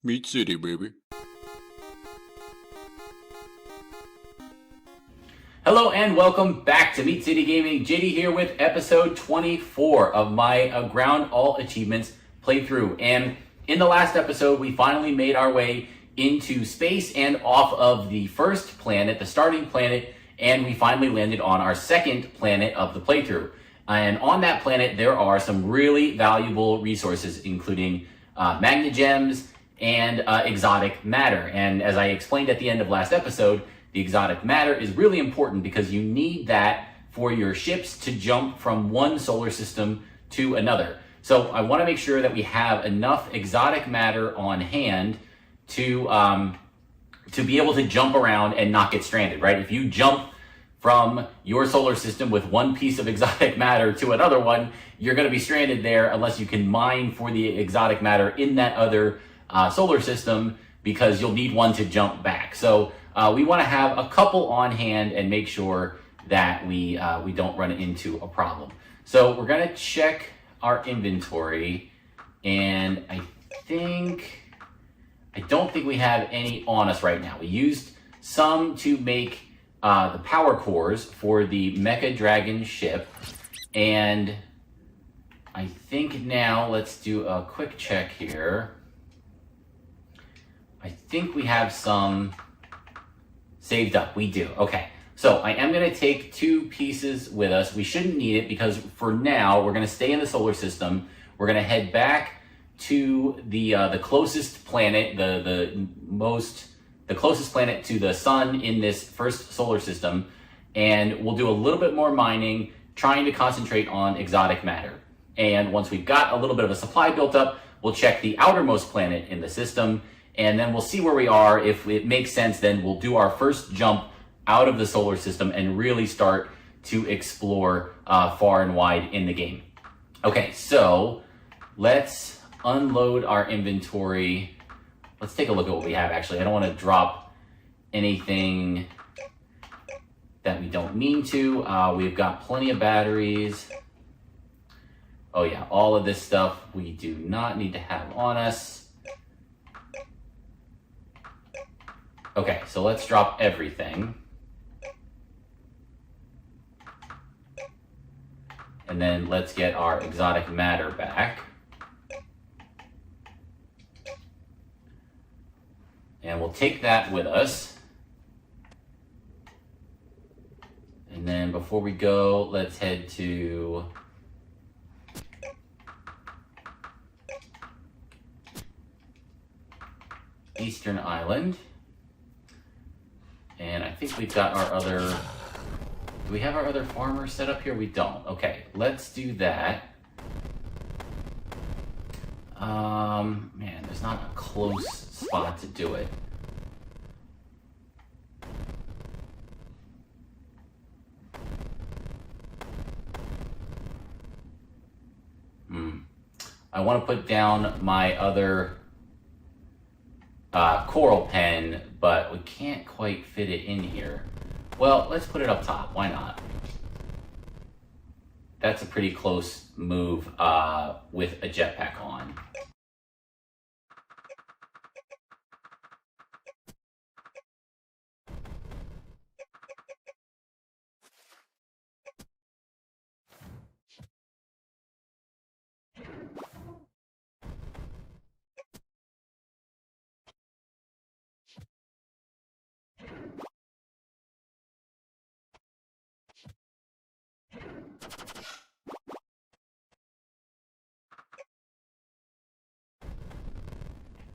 Meat City, baby. Hello and welcome back to Meat City Gaming. JD here with episode 24 of my Aground All Achievements playthrough. And in the last episode, we finally made our way into space and off of the first planet, the starting planet, and we finally landed on our second planet of the playthrough. And on that planet, there are some really valuable resources, including Magnegems and exotic matter. And as I explained at the end of last episode, the exotic matter is really important because you need that for your ships to jump from one solar system to another. So I want to make sure that we have enough exotic matter on hand to be able to jump around and not get stranded, right? If you jump from your solar system with one piece of exotic matter to another one, you're going to be stranded there unless you can mine for the exotic matter in that other solar system, because you'll need one to jump back. So we want to have a couple on hand and make sure that we don't run into a problem. So we're going to check our inventory, and I don't think we have any on us right now. We used some to make the power cores for the Mecha Dragon ship, and I think now let's do a quick check here. I think we have some saved up. We do. Okay. So I am going to take two pieces with us. We shouldn't need it because for now we're going to stay in the solar system. We're going to head back to the closest planet, the closest planet to the sun in this first solar system, and we'll do a little bit more mining, trying to concentrate on exotic matter. And once we've got a little bit of a supply built up, we'll check the outermost planet in the system, and then we'll see where we are. If it makes sense, then we'll do our first jump out of the solar system and really start to explore far and wide in the game. Okay, so let's unload our inventory. Let's take a look at what we have, actually. I don't want to drop anything that we don't mean to. We've got plenty of batteries. Oh yeah, all of this stuff we do not need to have on us. Okay, so let's drop everything. And then let's get our exotic matter back. And we'll take that with us. And then before we go, let's head to Eastern Island. And I think we've got our other, do we have our other farmer set up here? We don't. Okay, let's do that. Man, there's not a close spot to do it. I want to put down my other coral pen, but we can't quite fit it in here. Well, let's put it up top. Why not? That's a pretty close move with a jetpack on.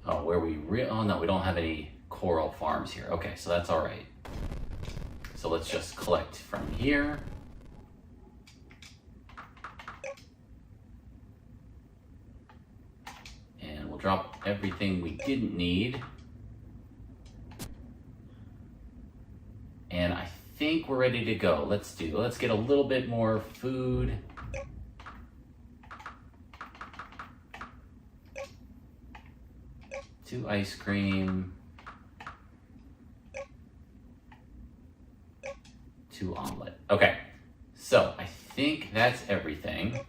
Oh, oh no, we don't have any coral farms here. Okay, so that's all right. So let's just collect from here. And we'll drop everything we didn't need. And I think we're ready to go. Let's get a little bit more food. Two ice cream. Two omelet. Okay, so I think that's everything.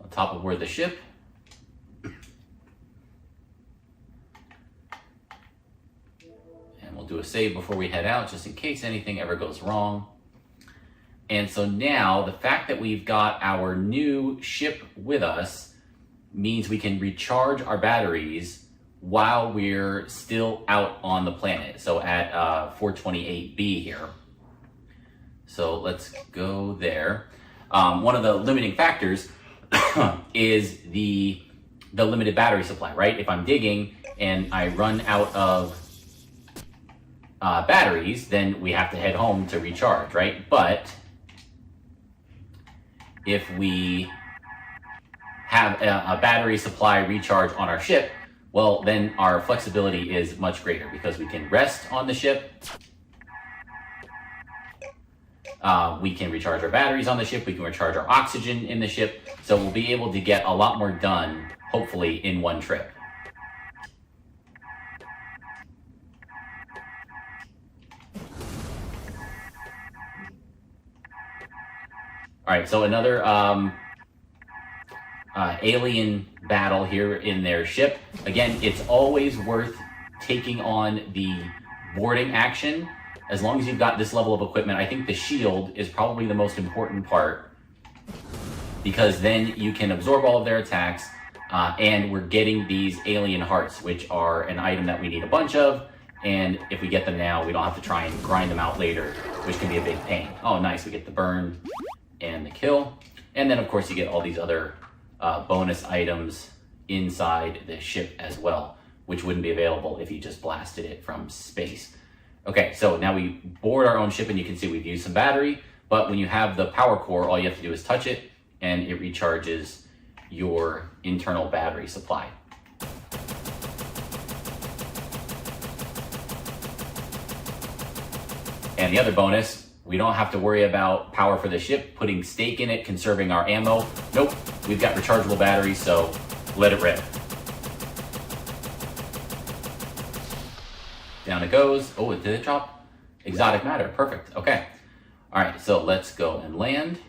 on top of where the ship. And we'll do a save before we head out, just in case anything ever goes wrong. And so now, the fact that we've got our new ship with us means we can recharge our batteries while we're still out on the planet. So at 428B here. So let's go there. One of the limiting factors is the limited battery supply, right? If I'm digging and I run out of batteries, then we have to head home to recharge, right? But if we have a battery supply recharge on our ship, well, then our flexibility is much greater because we can rest on the ship. We can recharge our batteries on the ship. We can recharge our oxygen in the ship. So we'll be able to get a lot more done, hopefully, in one trip. All right, so another alien battle here in their ship. Again, it's always worth taking on the boarding action. As long as you've got this level of equipment, I think the shield is probably the most important part, because then you can absorb all of their attacks, and we're getting these alien hearts, which are an item that we need a bunch of, and if we get them now, we don't have to try and grind them out later, which can be a big pain. Oh, nice, we get the burn and the kill, and then of course you get all these other bonus items inside the ship as well, which wouldn't be available if you just blasted it from space. Okay, so now we board our own ship, and you can see we've used some battery, but when you have the power core, all you have to do is touch it, and it recharges your internal battery supply. And the other bonus, we don't have to worry about power for the ship, putting stake in it, conserving our ammo. Nope, we've got rechargeable batteries, so let it rip. Down it goes. Oh, did it drop? Exotic matter, perfect, okay. All right, so let's go and land.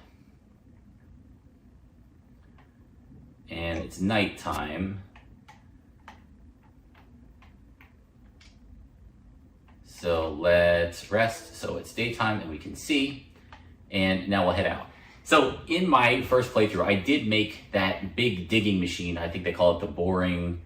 And it's nighttime. So let's rest so it's daytime and we can see. And now we'll head out. So in my first playthrough, I did make that big digging machine. I think they call it the boring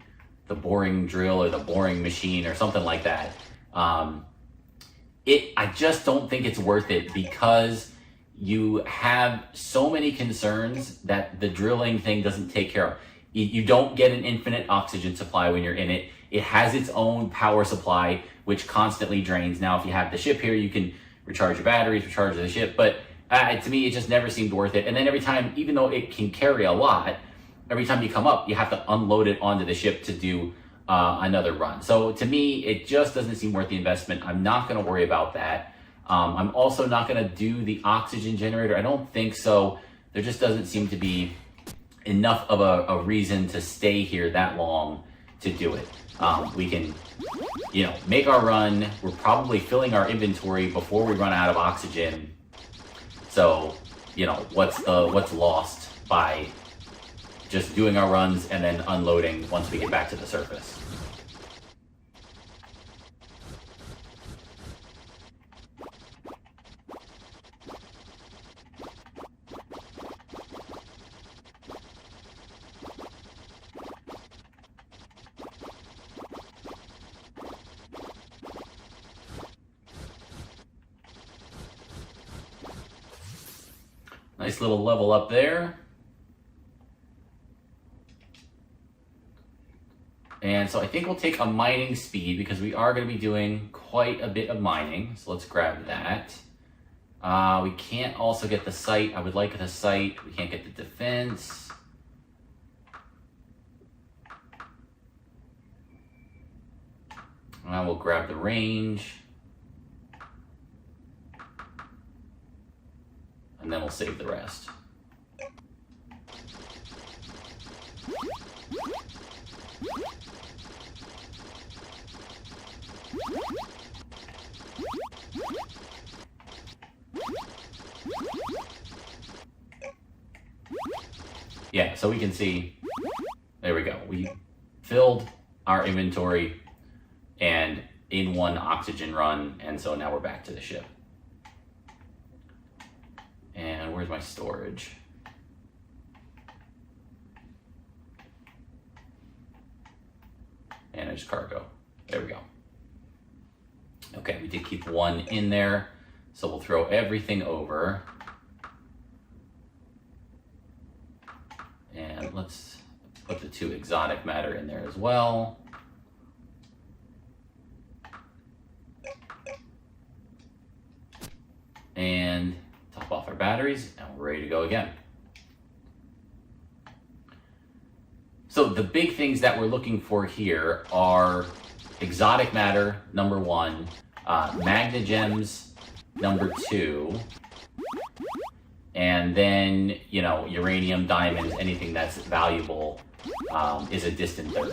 drill or the boring machine or something like that. I just don't think it's worth it, because you have so many concerns that the drilling thing doesn't take care of. You don't get an infinite oxygen supply when you're in it. It has its own power supply, which constantly drains. Now, if you have the ship here, you can recharge your batteries, recharge the ship, but to me, it just never seemed worth it. And then every time, even though it can carry a lot, every time you come up, you have to unload it onto the ship to do another run. So to me, it just doesn't seem worth the investment. I'm not going to worry about that. I'm also not going to do the oxygen generator. I don't think so. There just doesn't seem to be enough of a reason to stay here that long to do it. We can, make our run. We're probably filling our inventory before we run out of oxygen. So, what's lost by just doing our runs and then unloading once we get back to the surface? Nice little level up there. And so I think we'll take a mining speed, because we are going to be doing quite a bit of mining. So let's grab that. We can't also get the sight. I would like the sight. We can't get the defense. And we'll grab the range. And then we'll save the rest. Yeah, so we can see, there we go. We filled our inventory and in one oxygen run, and so now we're back to the ship. And where's my storage? Manage cargo. There we go. Okay, we did keep one in there, so we'll throw everything over. And let's put the 2 exotic matter in there as well. And top off our batteries, and we're ready to go again. So the big things that we're looking for here are exotic matter, number 1, magnegems, number 2, and then, you know, uranium, diamonds, anything that's valuable is a distant third.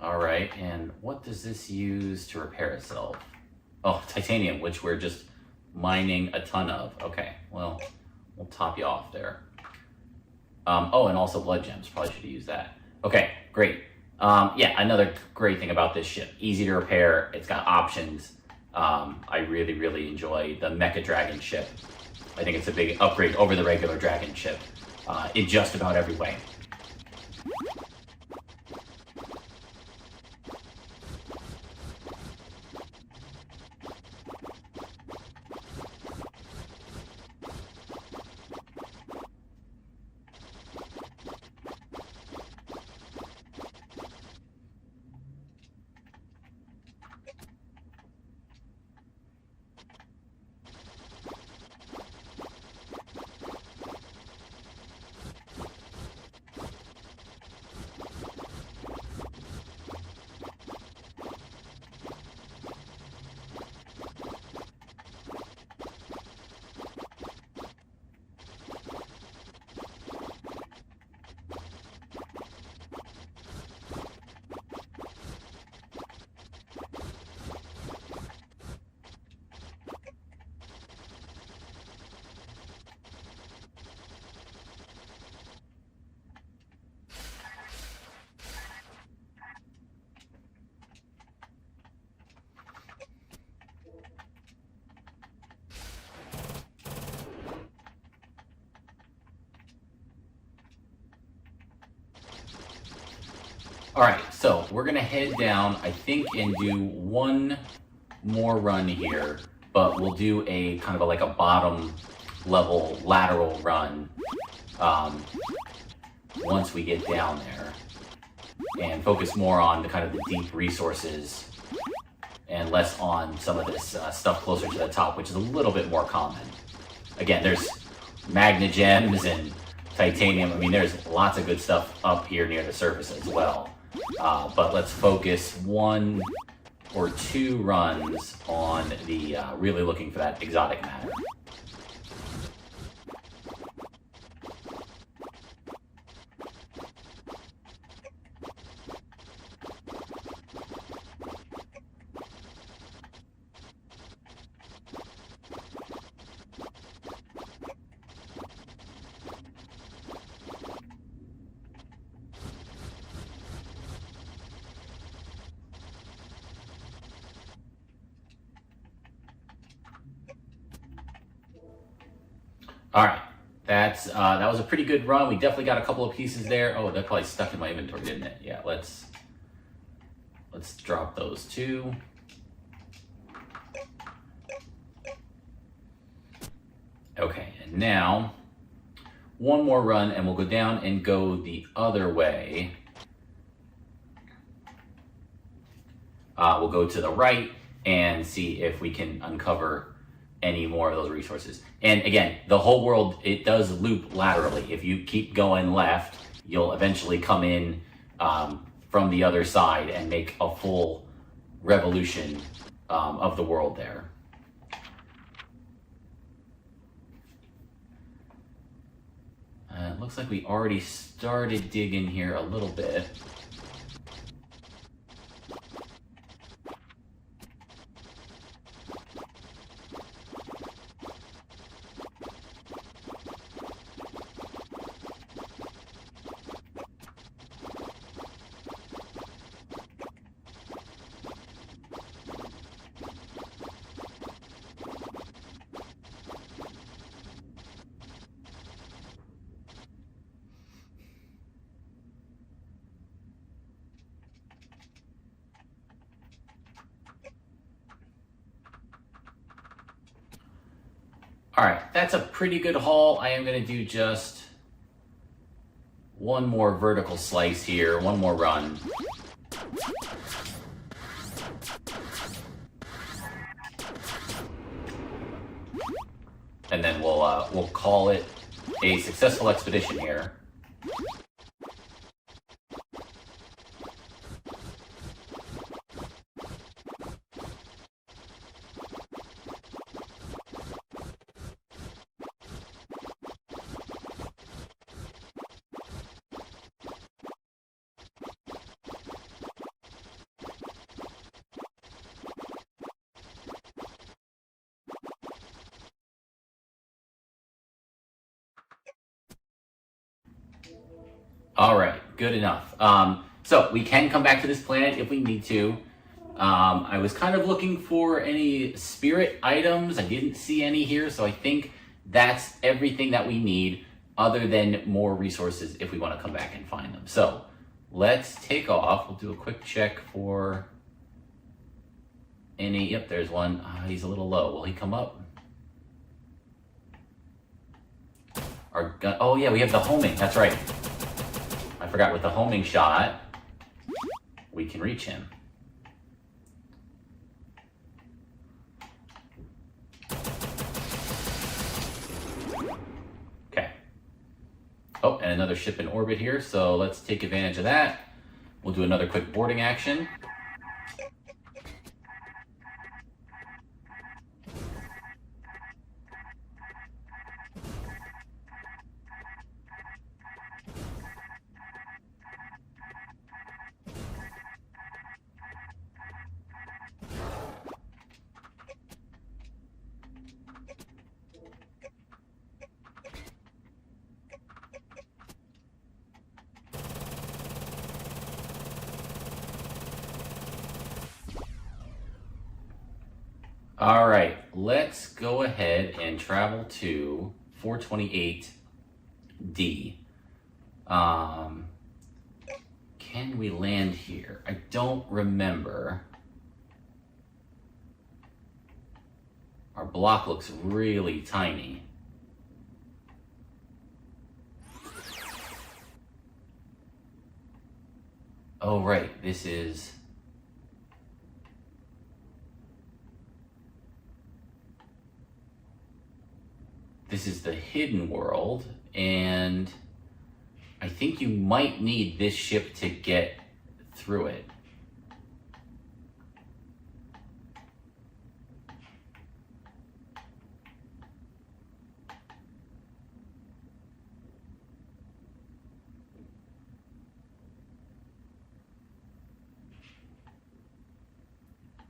All right, and what does this use to repair itself? Oh, titanium, which we're just mining a ton of. Okay, well, we'll top you off there. Oh, and also blood gems, probably should have used that. Okay, great. Yeah, another great thing about this ship, easy to repair, it's got options. I really, really enjoy the Mecha Dragon ship. I think it's a big upgrade over the regular Dragon ship in just about every way. All right, so we're gonna head down, I think, and do one more run here, but we'll do a kind of like a bottom level lateral run once we get down there, and focus more on the kind of the deep resources and less on some of this stuff closer to the top, which is a little bit more common. Again, there's Magnegems and titanium. I mean, there's lots of good stuff up here near the surface as well. But let's focus 1 or 2 runs on the really looking for that exotic matter. All right, that was a pretty good run. We definitely got a couple of pieces there. Oh, that probably stuck in my inventory, didn't it? Yeah, let's Let's drop those two. Okay, and now one more run and we'll go down and go the other way. We'll go to the right and see if we can uncover any more of those resources. And again, the whole world, it does loop laterally. If you keep going left, you'll eventually come in from the other side and make a full revolution of the world there. It looks like we already started digging here a little bit. All right, that's a pretty good haul. I am gonna do just one more vertical slice here, one more run. And then we'll call it a successful expedition here. All right, good enough. So we can come back to this planet if we need to. I was kind of looking for any spirit items. I didn't see any here, so I think that's everything that we need other than more resources if we want to come back and find them. So let's take off. We'll do a quick check for any, yep, there's one. He's a little low. Will he come up? Our gun, oh yeah, we have the homing, that's right. I forgot with the homing shot, we can reach him. Okay. Oh, and another ship in orbit here, so let's take advantage of that. We'll do another quick boarding action. All right, let's go ahead and travel to 428D. Can we land here? I don't remember. Our block looks really tiny. Oh, right, this is... This is the hidden world, and I think you might need this ship to get through it.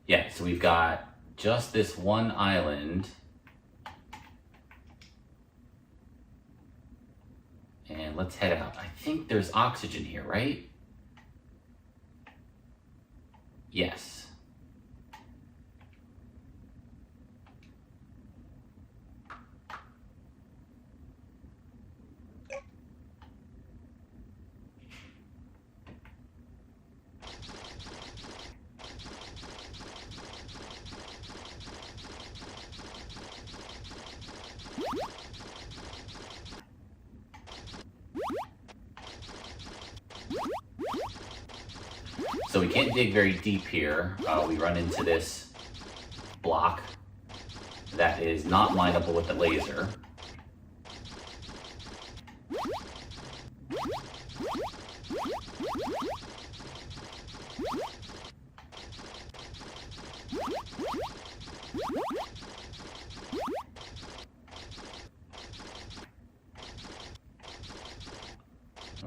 Yeah, so we've got just this one island. And let's head out. I think there's oxygen here, right? Yes. So we can't dig very deep here. We run into this block that is not mineable with the laser.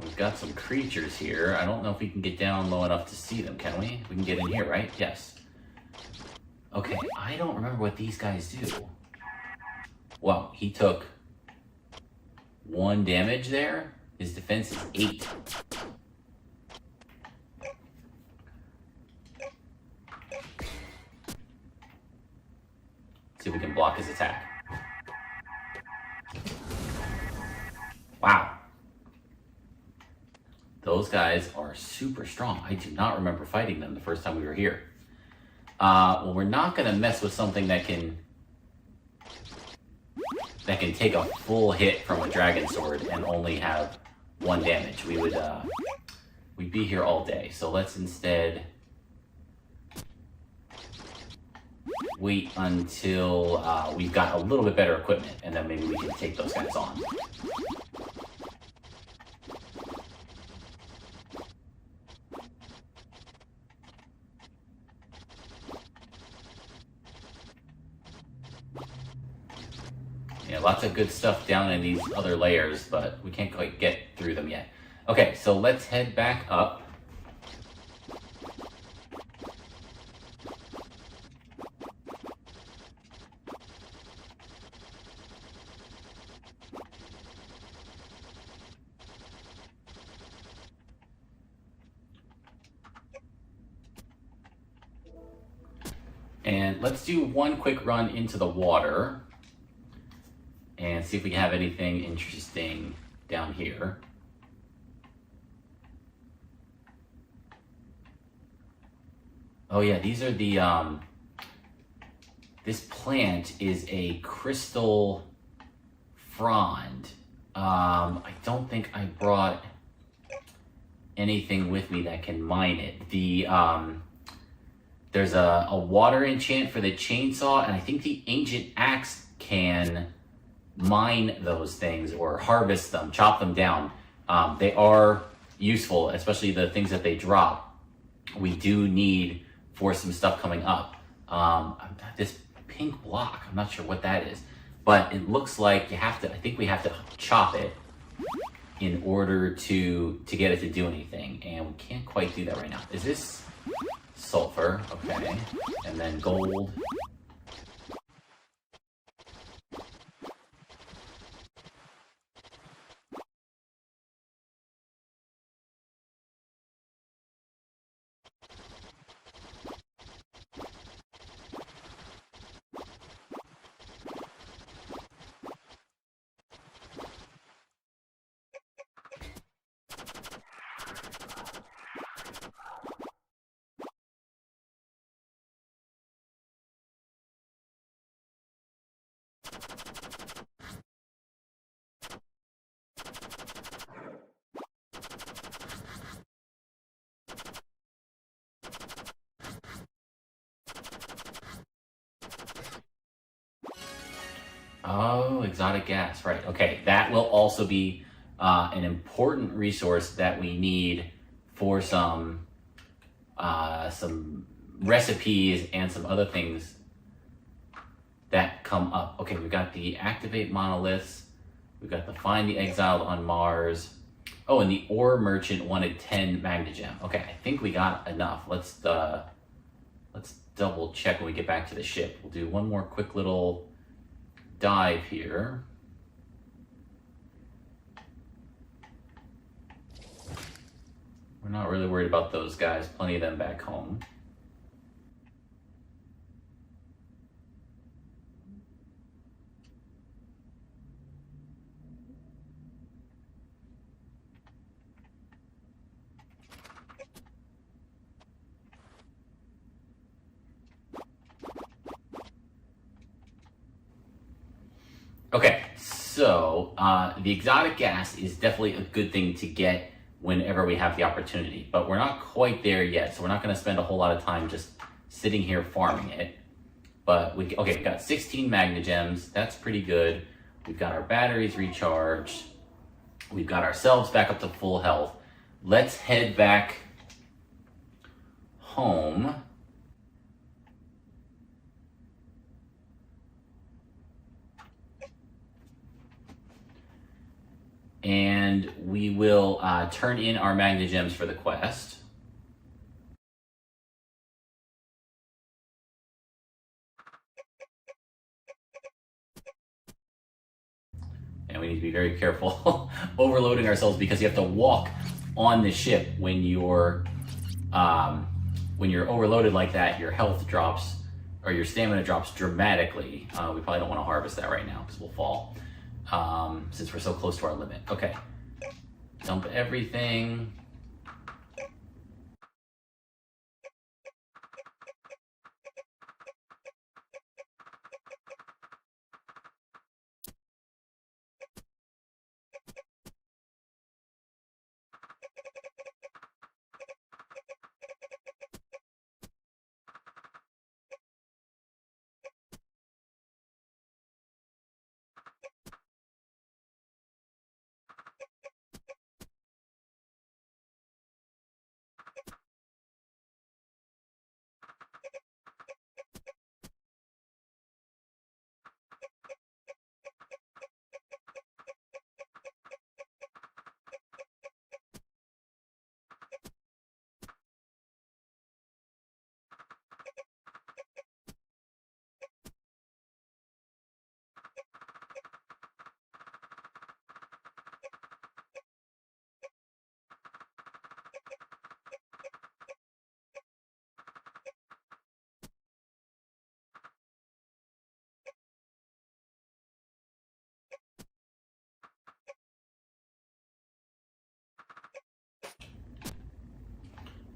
We've got some creatures here. I don't know if we can get down low enough to see them, can we? We can get in here, right? Yes. Okay, I don't remember what these guys do. Wow, he took 1 damage there. His defense is 8. See if we can block his attack. Wow. Those guys are super strong. I do not remember fighting them the first time we were here. Well, we're not going to mess with something that can take a full hit from a dragon sword and only have 1 damage. We'd be here all day. So let's instead wait until we've got a little bit better equipment, and then maybe we can take those guys on. Yeah, lots of good stuff down in these other layers, but we can't quite get through them yet. Okay, so let's head back up. And let's do one quick run into the water and see if we can have anything interesting down here. Oh yeah, these are the, this plant is a crystal frond. I don't think I brought anything with me that can mine it. There's a water enchant for the chainsaw, and I think the ancient axe can mine those things or harvest them, chop them down. They are useful, especially the things that they drop. We do need for some stuff coming up. This pink block, I'm not sure what that is, but it looks like you have to, I think we have to chop it in order to get it to do anything, and we can't quite do that right now. Is this sulfur? Okay, and then gold. Oh, exotic gas, right. Okay, that will also be an important resource that we need for some recipes and some other things that come up. Okay, we've got the activate monoliths. We've got the find the exiled on Mars. Oh, and the ore merchant wanted 10 Magnegem. Okay, I think we got enough. Let's double check when we get back to the ship. We'll do one more quick little dive here. We're not really worried about those guys. Plenty of them back home. Okay, so the exotic gas is definitely a good thing to get whenever we have the opportunity. But we're not quite there yet, so we're not going to spend a whole lot of time just sitting here farming it. But we've got 16 Magnegems. That's pretty good. We've got our batteries recharged. We've got ourselves back up to full health. Let's head back home. And we will turn in our Magnegems for the quest. And we need to be very careful overloading ourselves, because you have to walk on the ship when you're overloaded like that. Your health drops, or your stamina drops dramatically. We probably don't want to harvest that right now because we'll fall, since we're so close to our limit. Okay, dump everything.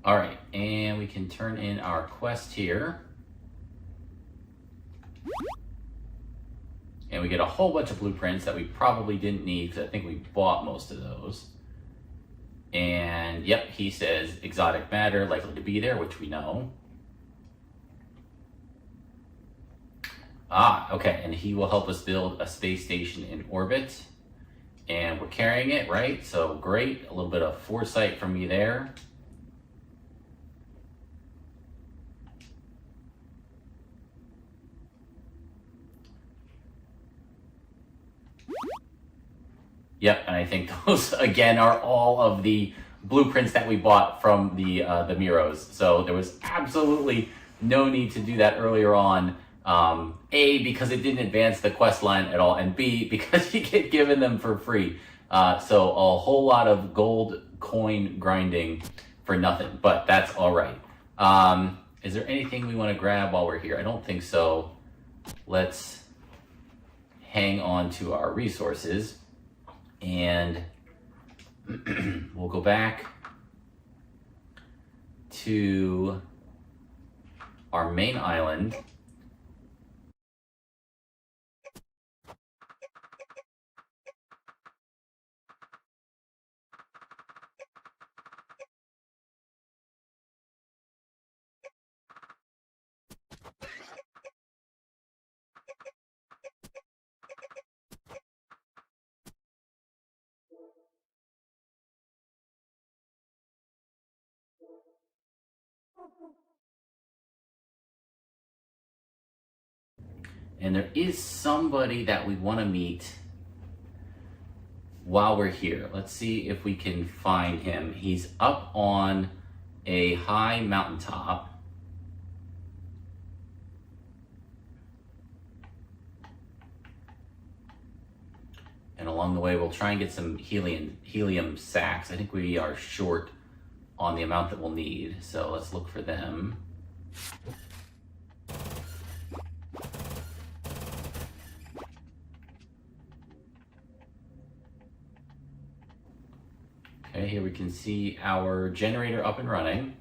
All right, and we can turn in our quest here. And we get a whole bunch of blueprints that we probably didn't need, because I think we bought most of those. And yep, he says exotic matter likely to be there, which we know. Okay, and he will help us build a space station in orbit. And we're carrying it, right? So great, a little bit of foresight from me there. Yep, and I think those, again, are all of the blueprints that we bought from the Miros. So there was absolutely no need to do that earlier on. A, because it didn't advance the quest line at all, and B, because you get given them for free. So a whole lot of gold coin grinding for nothing, but that's all right. Is there anything we want to grab while we're here? I don't think so. Let's hang on to our resources. And we'll go back to our main island. And there is somebody that we want to meet while we're here. Let's see if we can find him. He's up on a high mountaintop. And along the way, we'll try and get some helium sacks. I think we are short on the amount that we'll need, so let's look for them. Okay, here we can see our generator up and running.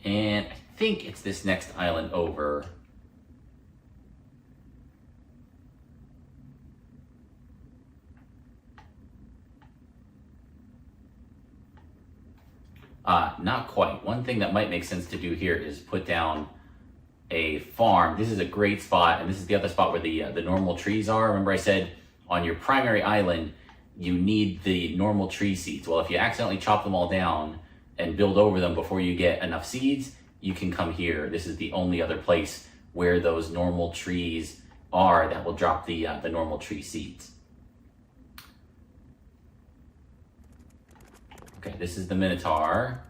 And I think it's this next island over. Not quite. One thing that might make sense to do here is put down a farm. This is a great spot, and this is the other spot where the normal trees are. Remember I said on your primary island, you need the normal tree seeds. Well, if you accidentally chop them all down and build over them before you get enough seeds, you can come here. This is the only other place where those normal trees are that will drop the normal tree seeds. Okay, this is the Minotaur.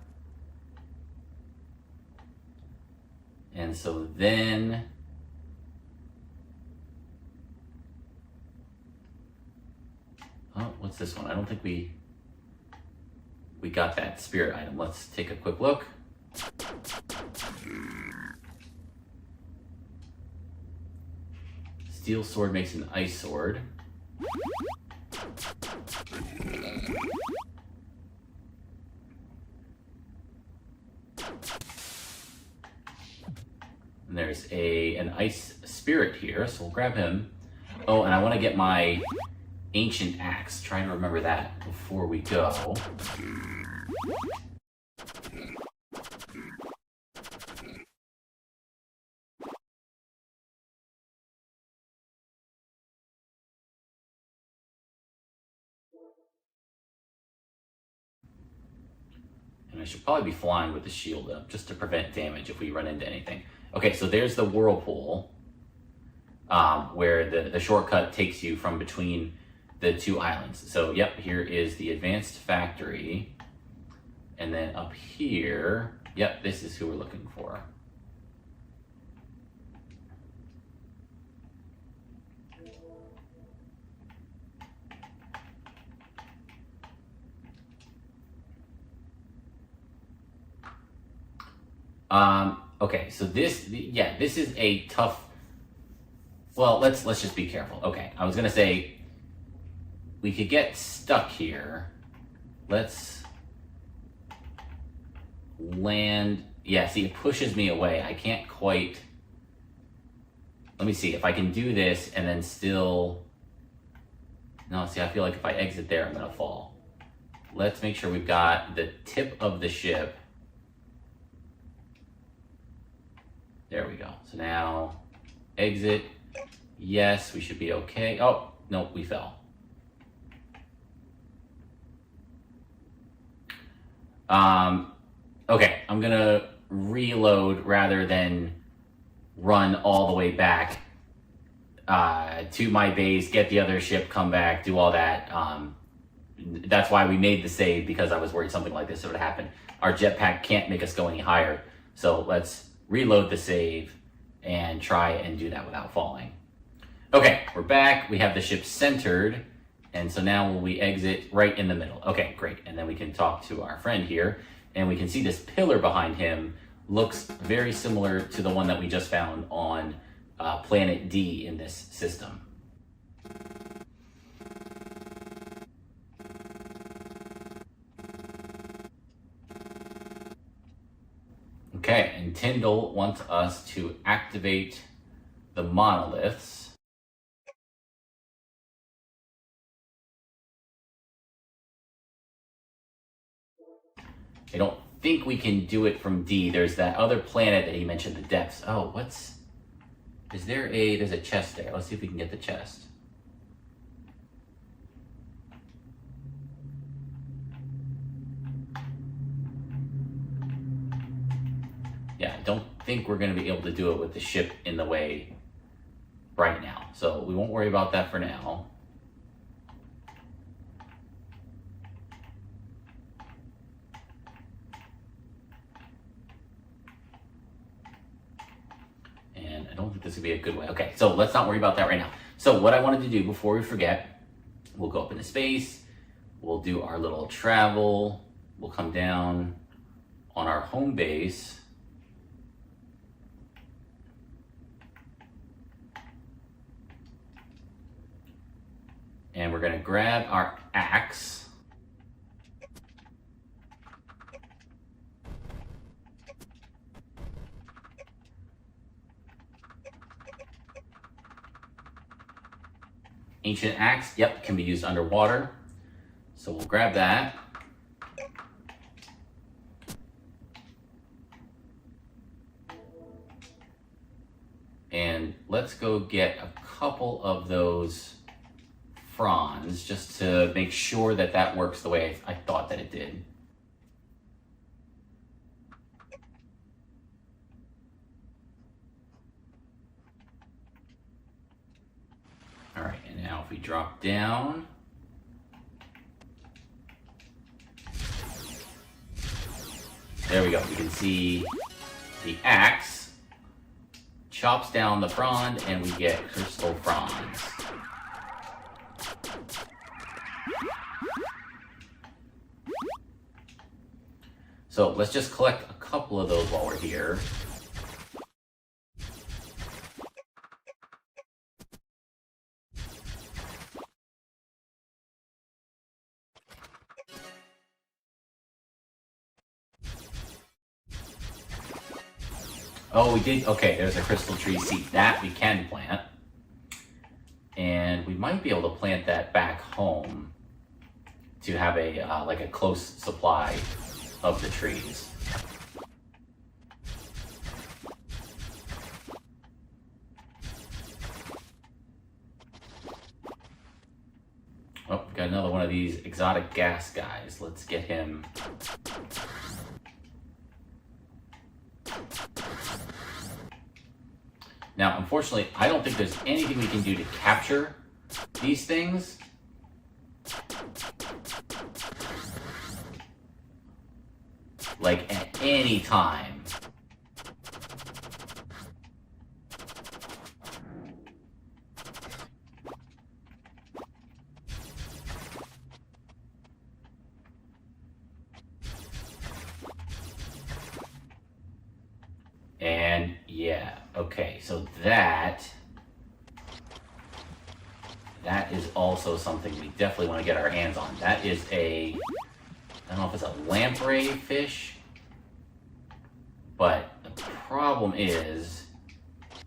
And so then oh, what's this one? I don't think we got that spirit item. Let's take a quick look. Steel sword makes an ice sword. And there's an ice spirit here, so we'll grab him. Oh, and I want to get my ancient axe. Try to remember that before we go. And I should probably be flying with the shield up just to prevent damage if we run into anything. Okay, so there's the whirlpool, where the shortcut takes you from between the two islands. So yep, here is the advanced factory. And then up here, yep, this is who we're looking for. Okay, so this is a tough, well, let's just be careful. Okay, I was gonna say, we could get stuck here. Let's land, yeah, see, it pushes me away. I can't quite, let me see, if I can do this and then still, no, see, I feel like if I exit there, I'm gonna fall. Let's make sure we've got the tip of the ship. There we go. So now, exit. Yes, we should be okay. Oh, no, we fell. Okay, I'm gonna reload rather than run all the way back to my base, get the other ship, come back, do all that. That's why we made the save, because I was worried something like this would happen. Our jetpack can't make us go any higher, so let's reload the save and try and do that without falling. Okay, we're back. We have the ship centered, and so now we exit right in the middle. Okay, great. And then we can talk to our friend here, and we can see this pillar behind him looks very similar to the one that we just found on planet D in this system. Okay, and Tindle wants us to activate the monoliths. I don't think we can do it from D. There's that other planet that he mentioned, the depths. Oh, there's a chest there. Let's see if we can get the chest. Yeah, I don't think we're going to be able to do it with the ship in the way right now. So we won't worry about that for now. And I don't think this would be a good way. Okay, so let's not worry about that right now. So what I wanted to do before we forget, we'll go up into space. We'll do our little travel. We'll come down on our home base. And we're gonna grab our axe. Ancient axe, yep, can be used underwater. So we'll grab that. let's go get a couple of those fronds just to make sure that that works the way I thought that it did. All right, and now if we drop down, there we go. We can see the axe chops down the frond and we get crystal fronds. So let's just collect a couple of those while we're here. Oh, we did. Okay, there's a crystal tree seed. That we can plant. And we might be able to plant that back home to have a like a close supply of the trees. Oh, we got another one of these exotic gas guys. Let's get him. Now, unfortunately, I don't think there's anything we can do to capture these things. Like, at any time. And yeah, okay, so that is also something we definitely want to get our hands on. That is a, I don't know if it's a lamprey fish, but the problem is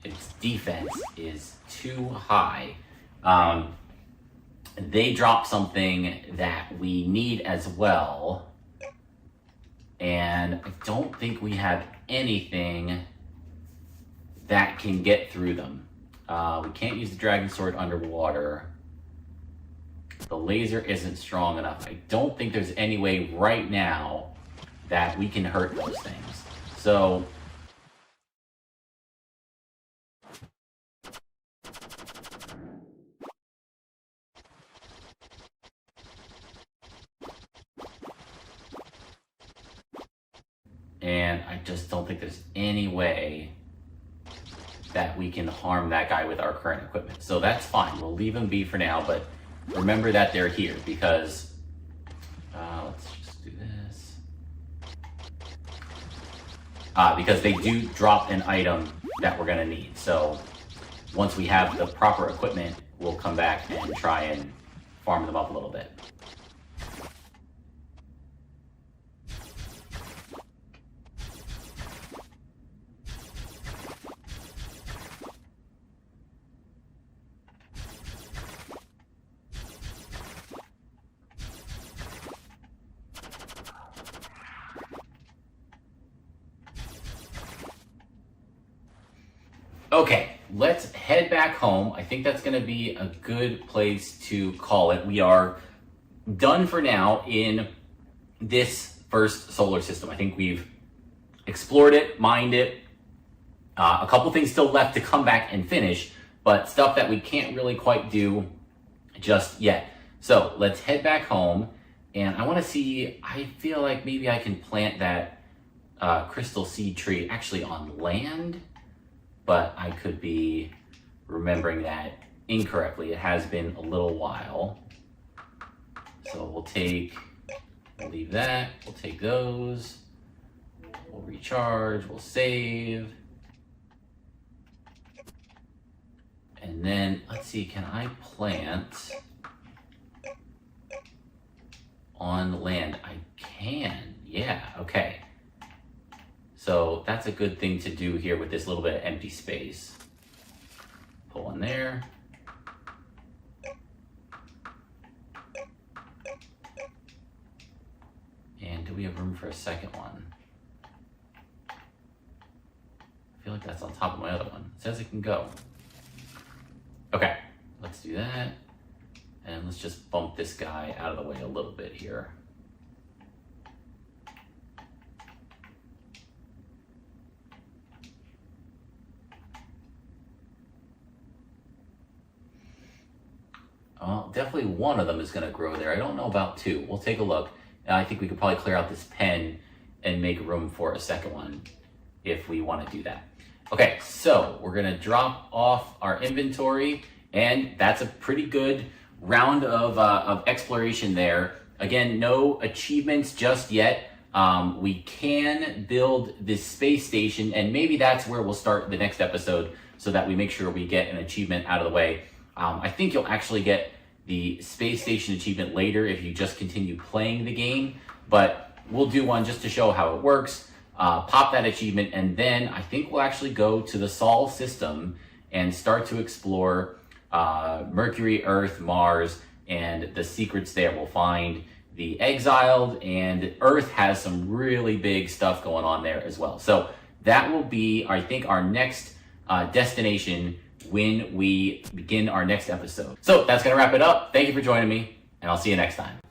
its defense is too high. They drop something that we need as well, and I don't think we have anything that can get through them. We can't use the dragon sword underwater. The laser isn't strong enough. I don't think there's any way right now that we can hurt those things. So and I just don't think there's any way that we can harm that guy with our current equipment. So that's fine. We'll leave him be for now, but remember that they're here because, let's just do this. Because they do drop an item that we're gonna need. So once we have the proper equipment, we'll come back and try and farm them up a little bit. Okay, let's head back home. I think that's going to be a good place to call it. We are done for now in this first solar system. I think we've explored it, mined it. A couple things still left to come back and finish, but stuff that we can't really quite do just yet. So let's head back home, and I want to see, I feel like maybe I can plant that crystal seed tree actually on land. But I could be remembering that incorrectly. It has been a little while. So we'll leave that, we'll take those, we'll recharge, we'll save. And then, let's see, can I plant on land? I can, yeah, okay. So that's a good thing to do here with this little bit of empty space. Put one there. And do we have room for a second one? I feel like that's on top of my other one. It says it can go. Okay, let's do that. And let's just bump this guy out of the way a little bit here. Definitely one of them is going to grow there. I don't know about two. We'll take a look. I think we could probably clear out this pen and make room for a second one if we want to do that. Okay, so we're going to drop off our inventory, and that's a pretty good round of exploration there. Again, no achievements just yet. We can build this space station, and maybe that's where we'll start the next episode so that we make sure we get an achievement out of the way. I think you'll actually get the space station achievement later if you just continue playing the game, but we'll do one just to show how it works, pop that achievement, and then I think we'll actually go to the Sol system and start to explore Mercury, Earth, Mars, and the secrets there. We'll find the Exiled, and Earth has some really big stuff going on there as well. So that will be, I think, our next destination when we begin our next episode. So that's going to wrap it up. Thank you for joining me, and I'll see you next time.